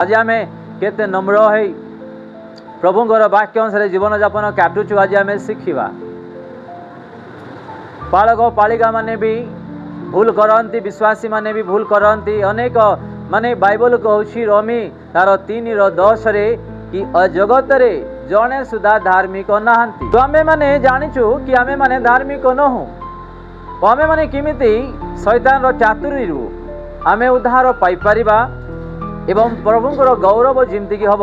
आज आम केते नम्र है प्रभुंर वाक्य अनुसार जीवन यापन काटुचु। आज आम शिखा पालक पालिका माने भी भूल करती, विश्वासी माने भी भूल करती। अनेक माने बाइबल कहूँ रोमी तार 3:10 कि जगत रे जड़े सुधा धार्मिक नहांती। तो आमे माने जानिचु कि आमे माने धार्मिक नहु। आमे माने किमिति शैतान रो चातुरी रु आमे उद्धार पाई परिबा एवं प्रभुंर गौरव जिमती कि हम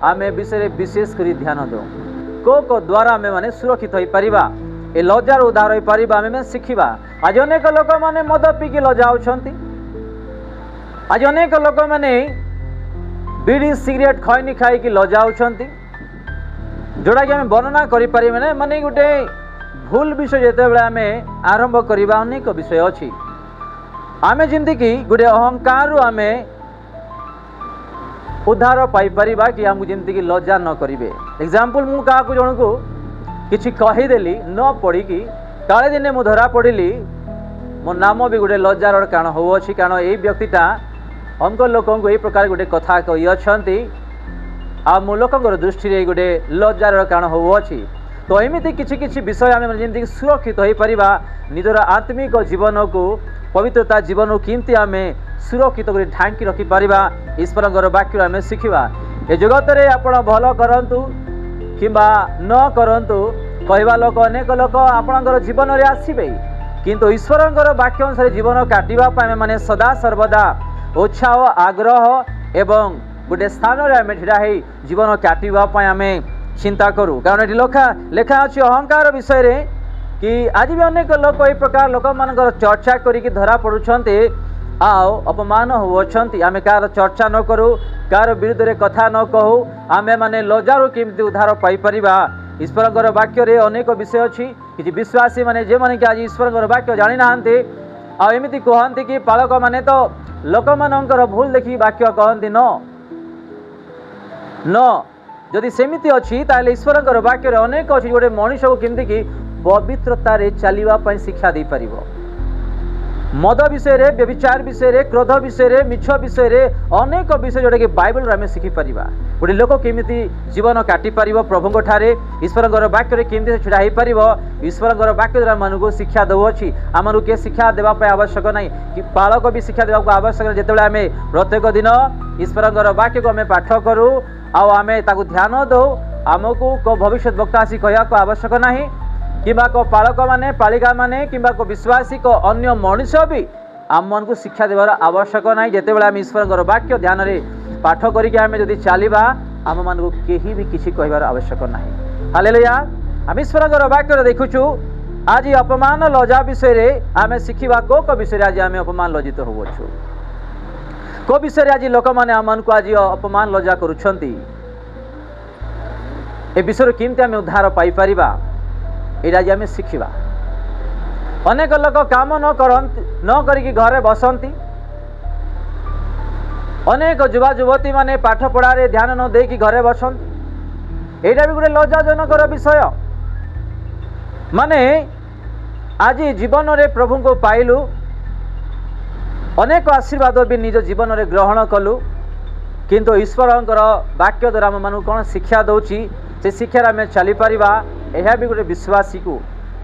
आम विषय विशेष कर ध्यान दो को द्वारा आम मैंने सुरक्षित हो पारिबा, ए लज्जार उद्धार हो पारिबा आम शिखा। आज अनेक लोक मैंने मद पीकी लजाउछंती। आज अनेक लोक मैंने बीड़ी सिगरेट खैनी खाई लजाउछंती, जोड़ा कि आम वर्णना करि परिबे माने गोटे भूल विषय जेतेबेले आम आरंभ करबा अनेक विषय अछि। आम जेमति कि गोटे अहंकार आम उद्धार पाई परिबा कि आमको जेमति कि लज्जा न करिवे। एग्जांपल मु का जन को किछि कहीदेली न पढ़ी कि काले दिने मु धरा पड़िली, मो नाम भी गोटे लज्जार कारण हो अछि। कारण ये व्यक्तिटा अंक लोक को यही प्रकार गोटे कथा कही अच्छी आ मो लोकंर दृष्टि रे गोटे लज्जार कारण हो अछि। तो एमती किछि किछि विषय आम जेमति सुरक्षित हो पारिबा, निजर आत्मिक जीवन को पवित्रता जीवन को केमती आम सुरक्षित कर ढांकी रखि पारिबा ईश्वरंकर वाक्य आम शिखा। ए जगत रे आपण भल करंतु किंबा न करंतु कहवा लोक अनेक लोक आपणकर जीवन रे आसीबे, किंतु ईश्वरंकर वाक्य अनुसार जीवन काटिबा पय माने सदा सर्वदा उत्साह आग्रह एवं गोटे स्थान रे आम ठिरा हे जीवन काटिबा पय आम चिंता करूँ। कारण ये लेखा अच्छी अहंकार विषय रे कि आज भी अनेक लोक ये प्रकार लोक मानकर चर्चा करिक धरा पड़ुछंते आओ अपमान होती। आम कार चर्चा न करूँ, कार विरुद्ध रे कथा न कहू, आम माने लज्जार केमती उद्धार पाई परिबा। ईश्वरंकर वाक्य रे अनेक विषय अच्छी। कि विश्वासी माने जे माने कि आज ईश्वरंकर वाक्य जानी नाहांती आ एमिति कहंती कि पालक माने तो लोक मानकर भूल देखि वाक्य कहंती न जदि सेमिति अच्छी ताले ईश्वरंकर वाक्य रे अनेक अच्छी गोटे मनीष को केमती कि पवित्रता रे चलिबा पई शिक्षा दे परिबो। मद विषय रे, व्यभिचार विषय रे, क्रोध विषय रे, मिछ विषय रे अनेक विषय जोटा कि बाइबल आम शिखि परिबा। गोटे लोक केमिति जीवन काटि परिबो प्रभुंक ठारे, ईश्वरंकर वाक्य रे केमिति छिड़ा हे परिबो। ईश्वरंकर वाक्य द्वारा मानकु शिक्षा दउछि। आमरु के शिक्षा देबा पय आवश्यक नै कि पालक भी शिक्षा देबा आवश्यक। जेतेबेले आमे प्रत्येक दिन ईश्वरंकर वाक्य को आमे पाठ करू आ आमे ताकु ध्यान दो, आमको को भविष्य वक्ता आसी कहया को आवश्यक नाही किंबा को पालक माने पालिका माने किंबा को विश्वासी को अन्य मनुष भी आम मन को शिक्षा देवार आवश्यक ना। जितेबाला आम ईश्वर वाक्य ध्यान रे पाठ करिके आम जदि चलिबा आम मान को केही भी किछि कहबार आवश्यक ना। हालेलुया। आम ईश्वर वाक्य देखुछु आज अपमान लज्जा विषय रे आम शिखिबा को विषय आज आम अपमान लज्जित होवछु, को विषय आज लोक माने आम को आज अपमान लज्जा करूछंती। ए विषय केमती आम उद्धार पाई परिबा ये आज आम शिखा। अनेक लोक काम न करिकी घरे बसंती। अनेक युवा युवती माने पाठ पढ़ारे ध्यान न देकी घरे बसंती। एटा भी गोटे लज्जाजनकर विषय। माने आज जीवन रे प्रभु को पाइलु, अनेक आशीर्वाद भी निज जीवन रे ग्रहण कलु, किंतु ईश्वरंकर वाक्य द्वारा आम मानू कौन शिक्षा दउछि से शिक्षार आम चली पारिबा। यह भी गोटे विश्वासी को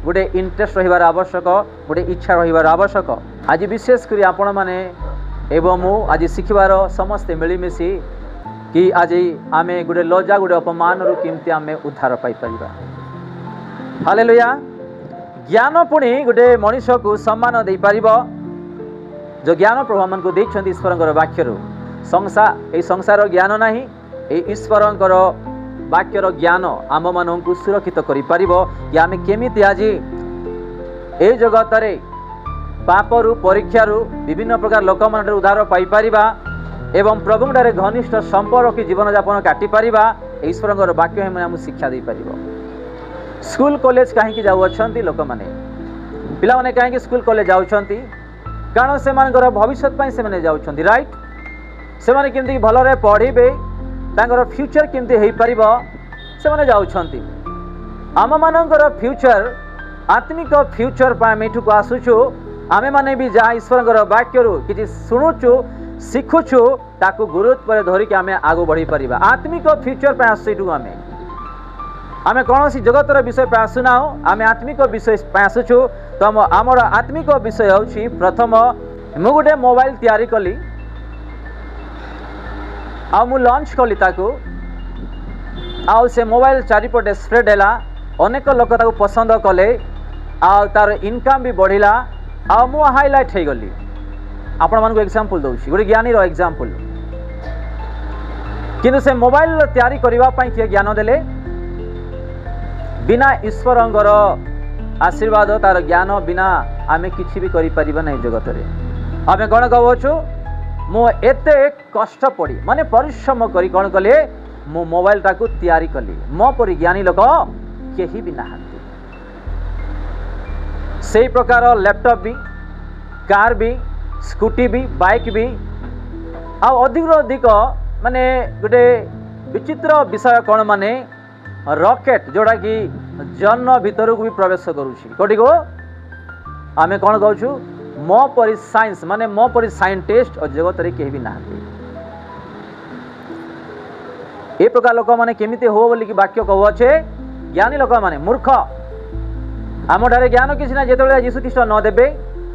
गोटे इंटरेस्ट रहिबार आवश्यक, गोटे इच्छा रहिबार आवश्यक। आज विशेष करी आपण माने एवं मु आज शिखिबार समस्ते मिलिमिशि कि आज आम गोटे लज्जा गोटे अपमान रु केमती आम उद्धार पाई परिबा। हालेलुया। ज्ञान पुणी गोटे मनीष को सम्मान दे पारिबो, जो ज्ञान प्रभु मन को देइछन्ति ईश्वरंकर वाक्य रु। संसार ज्ञान नाही, ए ईश्वरंकर वाक्यर ज्ञान आम मानू सुरक्षित करि परिबो कि आम केमिति आज ए जगत रे पापरु परीक्षारु विभिन्न प्रकार लोक मान उद्धार पाई परिबा एवं प्रभुंठारे घनिष्ठ संपर्क की जीवन यापन काटि परिबा। ईश्वरंकर वाक्य हम आम शिक्षा दे परिबो। स्कूल कॉलेज कहीं जाऊ अछंती लोक माने, पिला माने कहीं स्कूल कॉलेज जाउछंती कारण से मानकर भविष्य पई से माने जाउछंती, राइट। से माने केमति भलरे पढ़िबे, तांकर फ्यूचर केमती हो पारिबो से माने जाउछंती। आम मानकर फ्यूचर आत्मिक फ्यूचर आम एठू आसुछु। आमे माने भी जहाँ ईश्वरंकर वाक्य कि शुणुचु ଶିଖୁଛୁ ତାକୁ ଗୁରୁତ୍ୱରେ ଧରିକି ଆମେ ଆଗକୁ ବଢ଼ିପାରିବା। ଆତ୍ମିକ ଫ୍ୟୁଚର ପାଇଁ ଆସୁଛୁ ଆମେ କୌଣସି ଜଗତର ବିଷୟ ପାଇଁ ଆସୁନାହୁଁ, ଆମେ ଆତ୍ମିକ ବିଷୟ ପାଇଁ ଆସୁଛୁ। ତ ଆମର ଆତ୍ମିକ ବିଷୟ ହେଉଛି ପ୍ରଥମ, ମୁଁ ଗୋଟେ ମୋବାଇଲ ତିଆରି କଲି ଆଉ ମୁଁ ଲଞ୍ଚ କଲି ତାକୁ, ଆଉ ସେ ମୋବାଇଲ ଚାରିପଟେ ସ୍ପ୍ରେଡ୍ ହେଲା, ଅନେକ ଲୋକ ତାକୁ ପସନ୍ଦ କଲେ, ଆଉ ତାର ଇନକମ୍ ବି ବଢ଼ିଲା, ଆଉ ମୁଁ ହାଇଲାଇଟ୍ ହେଇଗଲି। ଆପଣମାନଙ୍କୁ ଏକ୍ଜାମ୍ପଲ୍ ଦେଉଛି, ଗୋଟେ ଜ୍ଞାନୀର ଏକ୍ଜାମ୍ପଲ୍। କିନ୍ତୁ ସେ ମୋବାଇଲ ତିଆରି କରିବା ପାଇଁ କିଏ ଜ୍ଞାନ ଦେଲେ? ବିନା ଈଶ୍ୱରଙ୍କର ଆଶୀର୍ବାଦ, ତାର ଜ୍ଞାନ ବିନା ଆମେ କିଛି ବି କରିପାରିବା ନାହିଁ ଜଗତରେ। ଆମେ କ'ଣ କହୁଛୁ? ମୁଁ ଏତେ କଷ୍ଟ ପଡ଼ି ମାନେ ପରିଶ୍ରମ କରି କ'ଣ କଲି? ମୁଁ ମୋବାଇଲଟାକୁ ତିଆରି କଲି। ମୋ ପରି ଜ୍ଞାନୀ ଲୋକ କେହି ବି ନାହାନ୍ତି। ସେଇ ପ୍ରକାର ଲ୍ୟାପଟପ୍ ବି, କାର୍ ବି, ସ୍କୁଟି ବି, ବାଇକ୍ ବି, ଆଉ ଅଧିକରୁ ଅଧିକ ମାନେ ଗୋଟେ ବିଚିତ୍ର ବିଷୟ କ'ଣ ମାନେ ରକେଟ୍, ଯେଉଁଟାକି ଜହ୍ନ ଭିତରକୁ ବି ପ୍ରବେଶ କରୁଛି। କୋଉଠିକୁ? ଆମେ କ'ଣ କହୁଛୁ? ମୋ ପରି ସାଇନ୍ସ ମାନେ ମୋ ପରି ସାଇଣ୍ଟିଷ୍ଟ ଜଗତରେ କେହି ବି ନାହାନ୍ତି। ଏ ପ୍ରକାର ଲୋକମାନେ କେମିତି ହବ ବୋଲିକି ବାକ୍ୟ କହୁଅଛେ? ଜ୍ଞାନୀ ଲୋକମାନେ ମୂର୍ଖ, ଆମଠାରେ ଜ୍ଞାନ କିଛି ନାହିଁ ଯେତେବେଳେ ଯୀଶୁ ଖ୍ରୀଷ୍ଟ ନ ଦେବେ।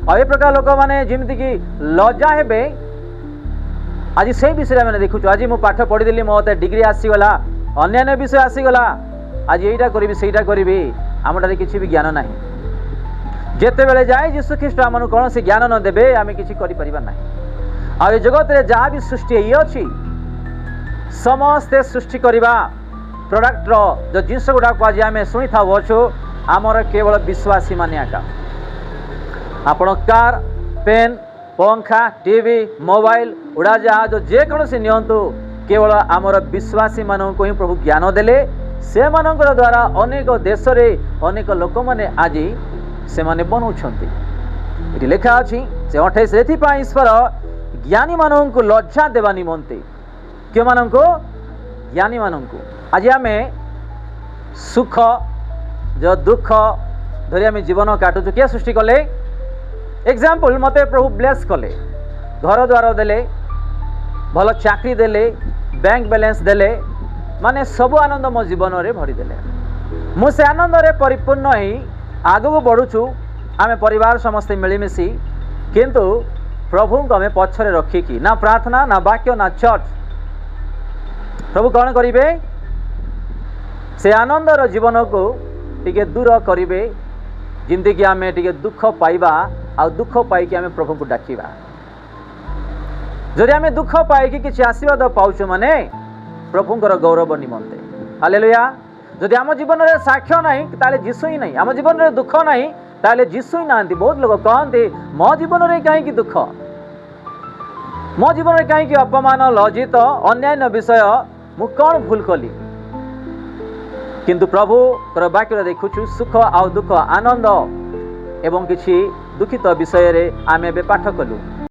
ଆଉ ଏ ପ୍ରକାର ଲୋକମାନେ ଯେମିତିକି ଲଜ୍ଜା ହେବେ। ଆଜି ସେଇ ବିଷୟରେ ଆମେ ଦେଖୁଛୁ। ଆଜି ମୁଁ ପାଠ ପଢ଼ିଦେଲି, ମୋତେ ଡିଗ୍ରୀ ଆସିଗଲା, ଅନ୍ୟାନ୍ୟ ବିଷୟ ଆସିଗଲା, ଆଜି ଏଇଟା କରିବି ସେଇଟା କରିବି, ଆମଠାରେ କିଛି ବି ଜ୍ଞାନ ନାହିଁ। ଯେତେବେଳେ ଯାଏ ଯୀଶୁ ଖ୍ରୀଷ୍ଟ ଆମକୁ କୌଣସି ଜ୍ଞାନ ନ ଦେବେ ଆମେ କିଛି କରିପାରିବା ନାହିଁ। ଆଉ ଏ ଜଗତରେ ଯାହା ବି ସୃଷ୍ଟି ହେଇଅଛି ସମସ୍ତେ ସୃଷ୍ଟି କରିବା ପ୍ରଡକ୍ଟର ଯେଉଁ ଜିନିଷ ଗୁଡ଼ାକୁ ଆଜି ଆମେ ଶୁଣିଥାଉଅଛୁ ଆମର କେବଳ ବିଶ୍ୱାସୀ ମାନେ ଏକା। ଆପଣ କାର୍, ପେନ୍, ପଙ୍ଖା, ଟିଭି, ମୋବାଇଲ, ଉଡ଼ାଜାହାଜ ଯେକୌଣସି ନିଅନ୍ତୁ, କେବଳ ଆମର ବିଶ୍ୱାସୀମାନଙ୍କୁ ହିଁ ପ୍ରଭୁ ଜ୍ଞାନ ଦେଲେ। ସେମାନଙ୍କର ଦ୍ୱାରା ଅନେକ ଦେଶରେ ଅନେକ ଲୋକମାନେ ଆଜି ସେମାନେ ବନଉଛନ୍ତି। ଏଠି ଲେଖା ଅଛି ସେ 28, ଏଥିପାଇଁ ଈଶ୍ୱର ଜ୍ଞାନୀମାନଙ୍କୁ ଲଜ୍ଜା ଦେବା ନିମନ୍ତେ, କେଉଁମାନଙ୍କୁ? ଜ୍ଞାନୀମାନଙ୍କୁ। ଆଜି ଆମେ ସୁଖ ଯେଉଁ ଦୁଃଖ ଧରି ଆମେ ଜୀବନ କାଟୁଛୁ, କିଏ ସୃଷ୍ଟି କଲେ? ଏକ୍ଜାମ୍ପଲ୍, ମୋତେ ପ୍ରଭୁ ବ୍ଲେସ୍ କଲେ, ଘର ଦ୍ୱାର ଦେଲେ, ଭଲ ଚାକିରି ଦେଲେ, ବ୍ୟାଙ୍କ ବାଲାନ୍ସ ଦେଲେ, ମାନେ ସବୁ ଆନନ୍ଦ ମୋ ଜୀବନରେ ଭରିଦେଲେ। ମୁଁ ସେ ଆନନ୍ଦରେ ପରିପୂର୍ଣ୍ଣ ହେଇ ଆଗକୁ ବଢ଼ୁଛୁ। ଆମେ ପରିବାର ସମସ୍ତେ ମିଳିମିଶି, କିନ୍ତୁ ପ୍ରଭୁଙ୍କୁ ଆମେ ପଛରେ ରଖିକି ନା ପ୍ରାର୍ଥନା, ନା ବାକ୍ୟ, ନା ଚର୍ଚ୍ଚ। ପ୍ରଭୁ କ'ଣ କରିବେ? ସେ ଆନନ୍ଦର ଜୀବନକୁ ଟିକେ ଦୂର କରିବେ, ଯେମିତିକି ଆମେ ଟିକେ ଦୁଃଖ ପାଇବା, ଆଉ ଦୁଃଖ ପାଇକି ଆମେ ପ୍ରଭୁଙ୍କୁ ଡାକିବା। ଯଦି ଆମେ ଦୁଃଖ ପାଇକି କିଛି ଆଶୀର୍ବାଦ ପାଉଛୁ ମାନେ ପ୍ରଭୁଙ୍କର ଗୌରବ ନିମନ୍ତେ। ହାଲେଲୁୟା। ଯଦି ଆମ ଜୀବନରେ ସାକ୍ଷ୍ୟ ନାହିଁ ତାହେଲେ ଯୀଶୁ ହିଁ ନାହିଁ। ଆମ ଜୀବନରେ ଦୁଃଖ ନାହିଁ ତାହେଲେ ଯୀଶୁ ହିଁ ନାହାନ୍ତି। ବହୁତ ଲୋକ କହନ୍ତି ମୋ ଜୀବନରେ କାହିଁକି ଦୁଃଖ, ମୋ ଜୀବନରେ କାହିଁକି ଅପମାନ, ଲଜ୍ଜିତ, ଅନ୍ୟାନ୍ୟ ବିଷୟ, ମୁଁ କ'ଣ ଭୁଲ କଲି? କିନ୍ତୁ ପ୍ରଭୁଙ୍କର ବାକ୍ୟରେ ଦେଖୁଛୁ ସୁଖ ଆଉ ଦୁଃଖ, ଆନନ୍ଦ ଏବଂ କିଛି ଦୁଃଖିତ ବିଷୟରେ ଆମେ ଏବେ ପାଠ କଲୁ।